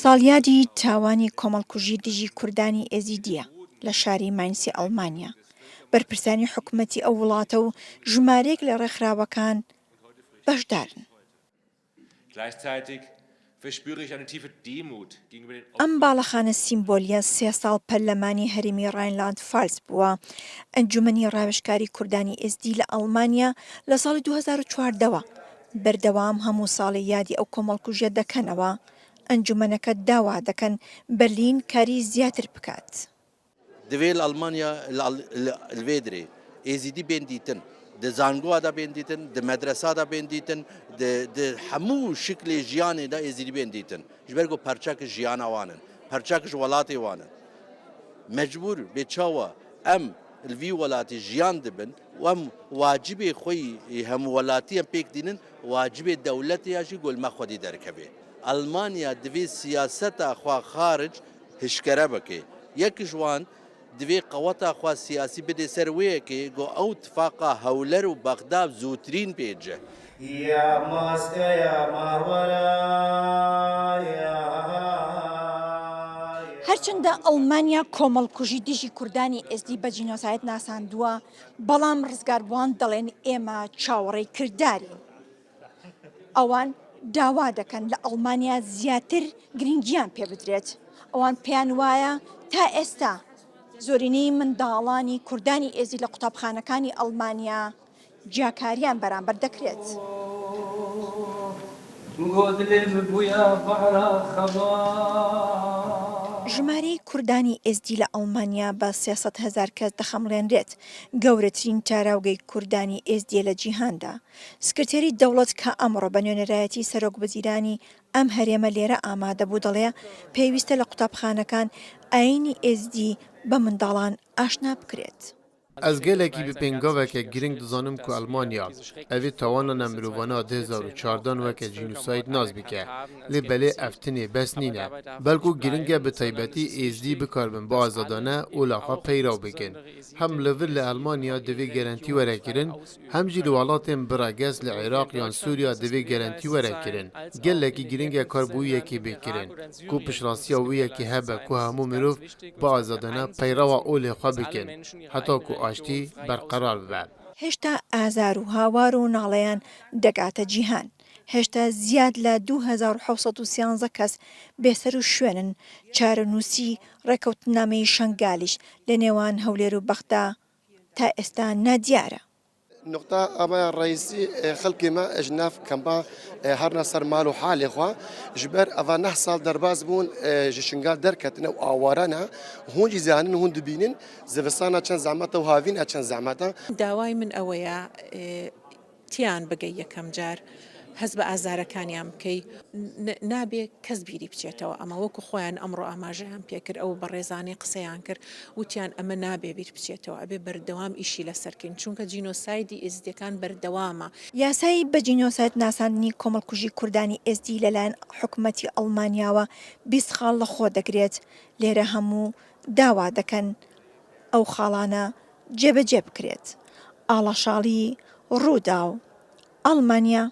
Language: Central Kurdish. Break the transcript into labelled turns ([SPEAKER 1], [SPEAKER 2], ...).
[SPEAKER 1] ساڵیادی تاوانی کۆمەڵکوژی دژی کوردانی ئێزیدیە لە شاری ماینسی ئەڵمانیا. بەرپرسانی حکوومەتی ئەو وڵاتە و ژمارەیەک لە ڕێکخراوەکان بەشدارن. ئەم باڵەخانە سیمبۆلیە 3 ساڵ پەرلەمانی هەرێمی ڕاینلاند فالس بووە. ئەنجومەنی ڕاوێژکاری کوردانی ئێزدی لە ئەڵمانیا لە ساڵی 2014ەوە بەردەوام هەموو ساڵی یادی ئەو کۆمەڵکوژیە دەکەنەوە. ئەنجومەنەکە داوا دەکەن بەرلین کاری زیاتر بکات.
[SPEAKER 2] دوێ ئەڵمانیا لێدرێ ئێزیدی بێندیتن د زانگۆدا بێندیتن د مەدرسادا بێندیتن د هەموو شکلی ژیانێدا ئێزیدی بێندیتن ژبەر گۆ پەرچەکە ژیانە وانن پەرچەکەش وڵاتی وانن مەجبور بێچاوە ئەم الوی وڵاتی ژیان دبن و ئەم واجبێ خۆی هەموو وڵاتیان پێک دینن واجبێ دەولەتیاشی گۆلمە خودی دەرکەبێ ئەلمانیا دوێ سیاسەتا خوا خارج هشکەرە بکێ یەکیش وان دوێ قەوەتا خوا سیاسی بدێ سەر وەیەکێ گۆ ئەو تفاقا هەولەر و بەغدا زووترین پێجە
[SPEAKER 1] هەرچەندە ئەڵمانیا کۆمەڵکوژی دژی کوردانی ئێزدی بە جینۆسایت ناساندووە، بەڵام ڕزگاربووان دەڵێن ئێمە چاوەڕێی کرددارین. ئەوان داوا دەکەن لە ئەڵمانیا زیاتر گرنگیان پێ بدرێت. ئەوان پێیان وایە تا ئێستا زۆرینەی منداڵانی کوردانی ئێزی لە قوتابخانەکانی ئەڵمانیا جیاکاریان بەرامبەر دەکرێت. ژمارەی کوردانی ئێزدی لە ئەڵمانیا بە 300,000 کەس دەخەمڵێنرێت، گەورەترین تاراوگەی کوردانی ئێزدیە لە جیهاندا. سکرتێری دەوڵەت کە ئەمڕۆ بە نوێنەرایەتی سەرۆکوەزیرانی ئەم هەرێمە لێرە ئامادە بوو دەڵێ پێویستە لە قوتابخانەکان ئاینی ئێزدی بە منداڵان ئاشنا بکرێت.
[SPEAKER 3] Ez gelekî bi pêngaveke giring dizanim ku Almanya evê tawanana mirovana 2014 weke jînosayîd nas bike, lê belê ev tinê bes nîne. Belku giring e bi taybetî êzdî bikarbin bi azadane û laxwe peyrav bikin. Hem li vir li Almanya divê gerentî were kirin, hem jî li welatên birages li Iraq yan Sûriya divê gerentî were kirin. Gelekî giring e karbûyiyekê bêkirin, ku piştransiya wî yekê hebe ku hemû mirov bi azadane peyrava olê xwe bikin, heta ku ئاشتی بەرقەرار ببات.
[SPEAKER 1] هێشتا ئازار و هاوار و ناڵەیان دەگاتە جیهان. هێشتا زیاد لە 2713 کەس بێسەر و شوێنن. چارەنووسی ڕێکەوتنامەی شەنگالیش لە نێوان هەولێر و بەغدا تا ئێستا نادیارە.
[SPEAKER 4] نقطة أما الرئيسي خلقي ما أجناف كما هرنا صار مالو حالي خوا جبر أفا نحصل درباز بون جشنقال دركتنا وأورانا هون جزانن هون دبينن زفصانا كان زعمته وهافين كان زعمته
[SPEAKER 5] داواي من أويا تيان بقي كم جار هەز بە ئازارەکانیان بکەی نابێ کەس بیری بچێتەوە ئەمە وەکو خۆیان ئەمڕۆ ئاماژەیان پێکرد ئەو بە ڕێزانەی قسەیان کرد وتیان ئەمە نابێ بیر بچێتەوە ئەبێ بەردەوام ئیشی لەسەرکەین چونکە جینۆسایدی ئێزدیەکان بەردەوامە.
[SPEAKER 1] یاسای بە جینۆسایت ناساندنی کۆمەڵکوژی کوردانی ئێزدی لەلایەن حکوومەتی ئەڵمانیاوە 20 خاڵ لە خۆ دەگرێت. لێرە هەموو داوا دەکەن ئەو خاڵانە جێبەجێ بکرێت. ئاڵاشاڵی ڕوودا و ئەڵمانیا